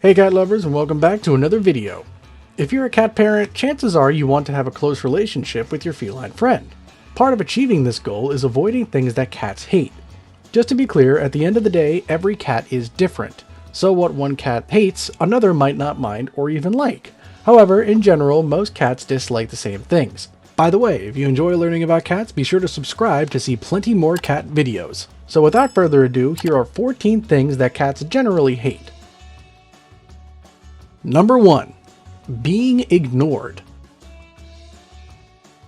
Hey cat lovers, and welcome back to another video. If you're a cat parent, chances are you want to have a close relationship with your feline friend. Part of achieving this goal is avoiding things that cats hate. Just to be clear, at the end of the day, every cat is different. So what one cat hates, another might not mind or even like. However, in general, most cats dislike the same things. By the way, if you enjoy learning about cats, be sure to subscribe to see plenty more cat videos. So without further ado, here are 14 things that cats generally hate. Number 1. Being ignored.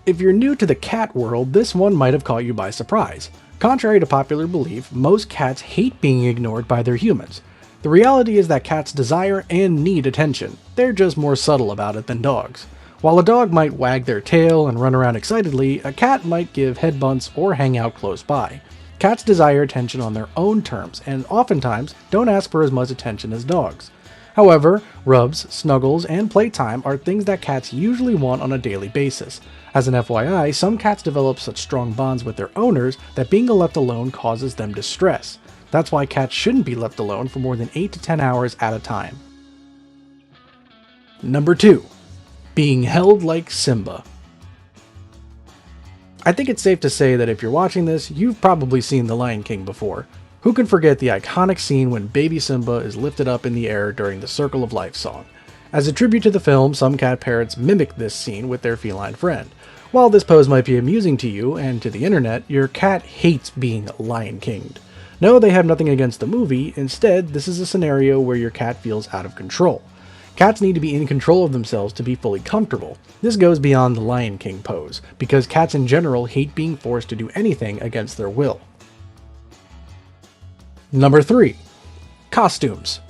If you're new to the cat world, this one might have caught you by surprise. Contrary to popular belief, most cats hate being ignored by their humans. The reality is that cats desire and need attention. They're just more subtle about it than dogs. While a dog might wag their tail and run around excitedly, a cat might give head bunts or hang out close by. Cats desire attention on their own terms and oftentimes don't ask for as much attention as dogs. However, rubs, snuggles, and playtime are things that cats usually want on a daily basis. As an FYI, some cats develop such strong bonds with their owners that being left alone causes them distress. That's why cats shouldn't be left alone for more than 8 to 10 hours at a time. Number 2. Being held like Simba. I think it's safe to say that if you're watching this, you've probably seen The Lion King before. Who can forget the iconic scene when baby Simba is lifted up in the air during the Circle of Life song? As a tribute to the film, some cat parents mimic this scene with their feline friend. While this pose might be amusing to you and to the internet, your cat hates being Lion Kinged. No, they have nothing against the movie. Instead, this is a scenario where your cat feels out of control. Cats need to be in control of themselves to be fully comfortable. This goes beyond the Lion King pose, because cats in general hate being forced to do anything against their will. Number 3. Costumes.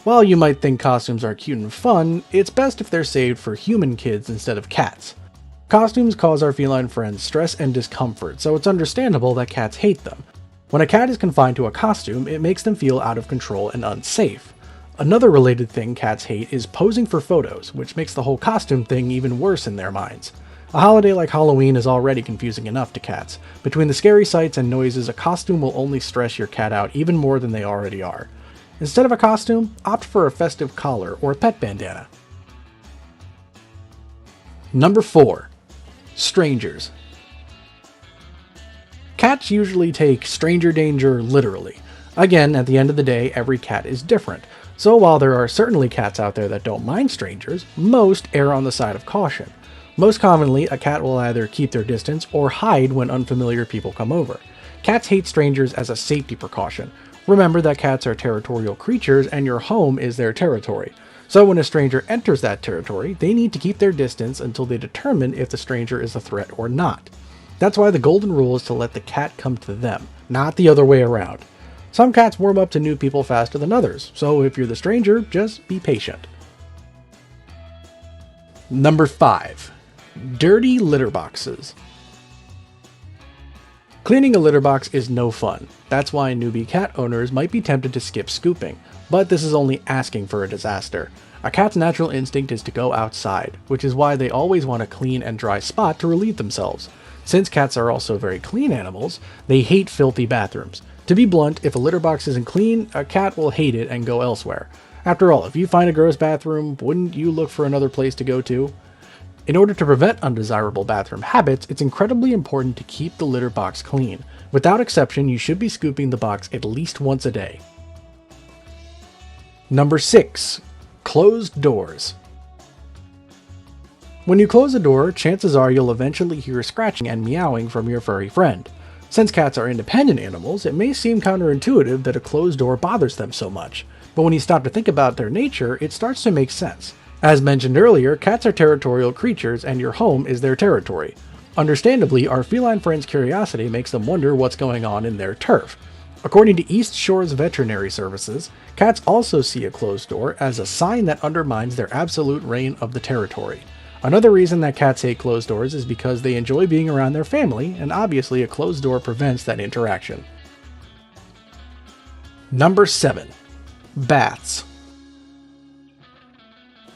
While you might think costumes are cute and fun, it's best if they're saved for human kids instead of cats. Costumes cause our feline friends stress and discomfort, so it's understandable that cats hate them. When a cat is confined to a costume, it makes them feel out of control and unsafe. Another related thing cats hate is posing for photos, which makes the whole costume thing even worse in their minds. A holiday like Halloween is already confusing enough to cats. Between the scary sights and noises, a costume will only stress your cat out even more than they already are. Instead of a costume, opt for a festive collar or a pet bandana. Number 4. Strangers. Cats usually take stranger danger literally. Again, at the end of the day, every cat is different. So while there are certainly cats out there that don't mind strangers, most err on the side of caution. Most commonly, a cat will either keep their distance or hide when unfamiliar people come over. Cats hate strangers as a safety precaution. Remember that cats are territorial creatures and your home is their territory. So when a stranger enters that territory, they need to keep their distance until they determine if the stranger is a threat or not. That's why the golden rule is to let the cat come to them, not the other way around. Some cats warm up to new people faster than others, so if you're the stranger, just be patient. Number 5. Dirty litter boxes. Cleaning a litter box is no fun. That's why newbie cat owners might be tempted to skip scooping, but this is only asking for a disaster. A cat's natural instinct is to go outside, which is why they always want a clean and dry spot to relieve themselves. Since cats are also very clean animals, they hate filthy bathrooms. To be blunt, if a litter box isn't clean, a cat will hate it and go elsewhere. After all, if you find a gross bathroom, wouldn't you look for another place to go to? In order to prevent undesirable bathroom habits, it's incredibly important to keep the litter box clean. Without exception, you should be scooping the box at least once a day. Number 6. Closed doors. When you close a door, chances are you'll eventually hear scratching and meowing from your furry friend. Since cats are independent animals, it may seem counterintuitive that a closed door bothers them so much. But when you stop to think about their nature, it starts to make sense. As mentioned earlier, cats are territorial creatures and your home is their territory. Understandably, our feline friends' curiosity makes them wonder what's going on in their turf. According to East Shores Veterinary Services, cats also see a closed door as a sign that undermines their absolute reign of the territory. Another reason that cats hate closed doors is because they enjoy being around their family, and obviously a closed door prevents that interaction. Number 7. Baths.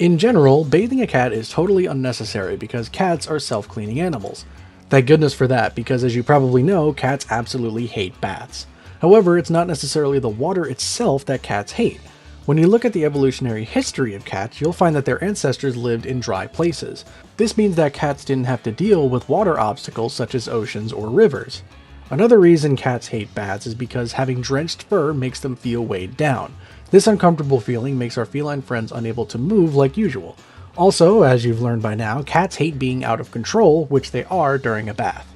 In general, bathing a cat is totally unnecessary because cats are self-cleaning animals. Thank goodness for that, because as you probably know, cats absolutely hate baths. However, it's not necessarily the water itself that cats hate. When you look at the evolutionary history of cats, you'll find that their ancestors lived in dry places. This means that cats didn't have to deal with water obstacles such as oceans or rivers. Another reason cats hate baths is because having drenched fur makes them feel weighed down. This uncomfortable feeling makes our feline friends unable to move like usual. Also, as you've learned by now, cats hate being out of control, which they are during a bath.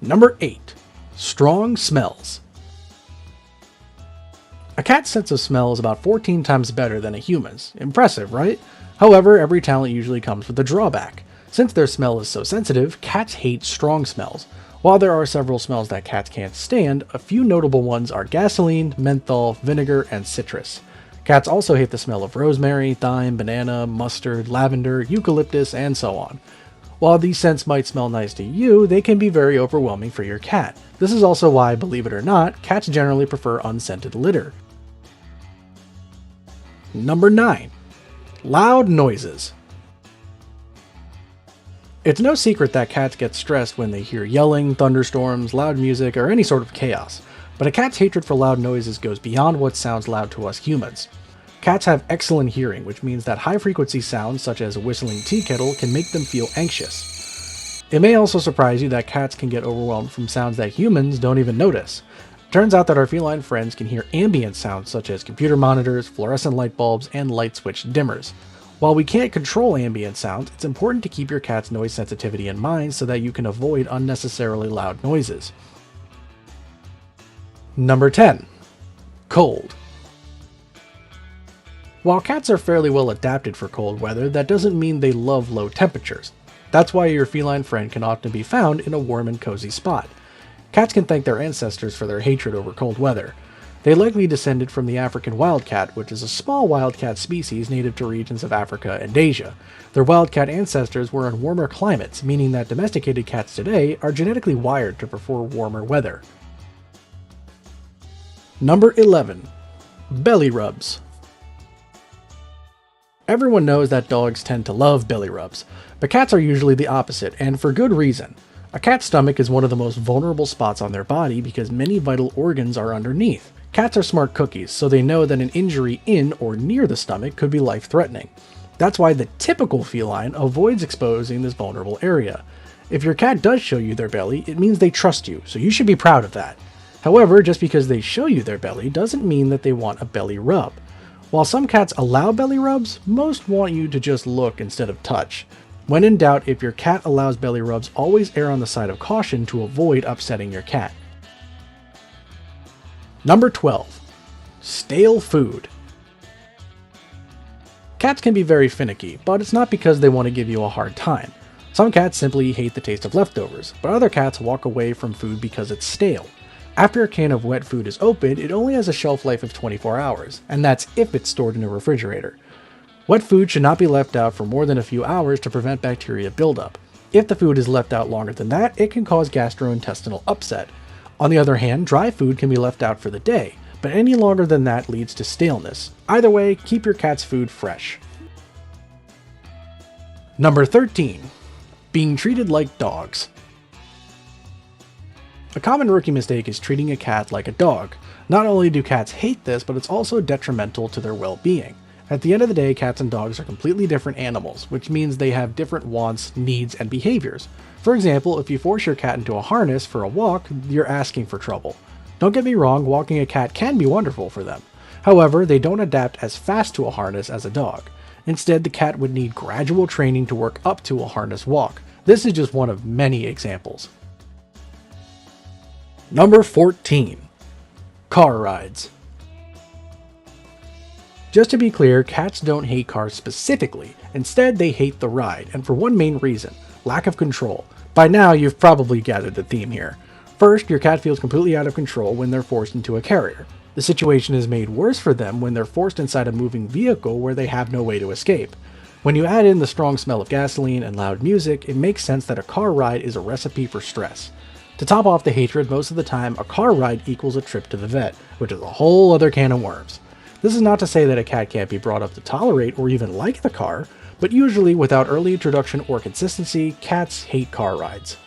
Number 8. Strong smells. A cat's sense of smell is about 14 times better than a human's. Impressive, right? However, every talent usually comes with a drawback. Since their smell is so sensitive, cats hate strong smells. While there are several smells that cats can't stand, a few notable ones are gasoline, menthol, vinegar, and citrus. Cats also hate the smell of rosemary, thyme, banana, mustard, lavender, eucalyptus, and so on. While these scents might smell nice to you, they can be very overwhelming for your cat. This is also why, believe it or not, cats generally prefer unscented litter. Number 9. Loud noises. It's no secret that cats get stressed when they hear yelling, thunderstorms, loud music, or any sort of chaos. But a cat's hatred for loud noises goes beyond what sounds loud to us humans. Cats have excellent hearing, which means that high-frequency sounds such as a whistling tea kettle can make them feel anxious. It may also surprise you that cats can get overwhelmed from sounds that humans don't even notice. Turns out that our feline friends can hear ambient sounds such as computer monitors, fluorescent light bulbs, and light switch dimmers. While we can't control ambient sounds, it's important to keep your cat's noise sensitivity in mind so that you can avoid unnecessarily loud noises. Number 10. Cold. While cats are fairly well adapted for cold weather, that doesn't mean they love low temperatures. That's why your feline friend can often be found in a warm and cozy spot. Cats can thank their ancestors for their hatred over cold weather. They likely descended from the African wildcat, which is a small wildcat species native to regions of Africa and Asia. Their wildcat ancestors were in warmer climates, meaning that domesticated cats today are genetically wired to prefer warmer weather. Number 11. Belly rubs. Everyone knows that dogs tend to love belly rubs, but cats are usually the opposite, and for good reason. A cat's stomach is one of the most vulnerable spots on their body because many vital organs are underneath. Cats are smart cookies, so they know that an injury in or near the stomach could be life-threatening. That's why the typical feline avoids exposing this vulnerable area. If your cat does show you their belly, it means they trust you, so you should be proud of that. However, just because they show you their belly doesn't mean that they want a belly rub. While some cats allow belly rubs, most want you to just look instead of touch. When in doubt, if your cat allows belly rubs, always err on the side of caution to avoid upsetting your cat. Number 12. Stale food. Cats can be very finicky, but it's not because they want to give you a hard time. Some cats simply hate the taste of leftovers, but other cats walk away from food because it's stale. After a can of wet food is opened, it only has a shelf life of 24 hours, and that's if it's stored in a refrigerator. Wet food should not be left out for more than a few hours to prevent bacteria buildup. If the food is left out longer than that, it can cause gastrointestinal upset. On the other hand, dry food can be left out for the day, but any longer than that leads to staleness. Either way, keep your cat's food fresh. Number 13. Being treated like dogs. A common rookie mistake is treating a cat like a dog. Not only do cats hate this, but it's also detrimental to their well-being. At the end of the day, cats and dogs are completely different animals, which means they have different wants, needs, and behaviors. For example, if you force your cat into a harness for a walk, you're asking for trouble. Don't get me wrong, walking a cat can be wonderful for them. However, they don't adapt as fast to a harness as a dog. Instead, the cat would need gradual training to work up to a harness walk. This is just one of many examples. Number 14. Car rides. Just to be clear, cats don't hate cars specifically. Instead, they hate the ride, and for one main reason: lack of control. By now, you've probably gathered the theme here. First, your cat feels completely out of control when they're forced into a carrier. The situation is made worse for them when they're forced inside a moving vehicle where they have no way to escape. When you add in the strong smell of gasoline and loud music, it makes sense that a car ride is a recipe for stress. To top off the hatred, most of the time, a car ride equals a trip to the vet, which is a whole other can of worms. This is not to say that a cat can't be brought up to tolerate or even like the car, but usually without early introduction or consistency, cats hate car rides.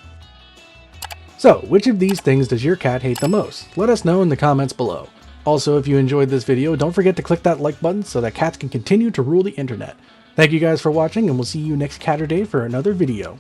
So, which of these things does your cat hate the most? Let us know in the comments below. Also, if you enjoyed this video, don't forget to click that like button so that cats can continue to rule the internet. Thank you guys for watching, and we'll see you next Catterday for another video.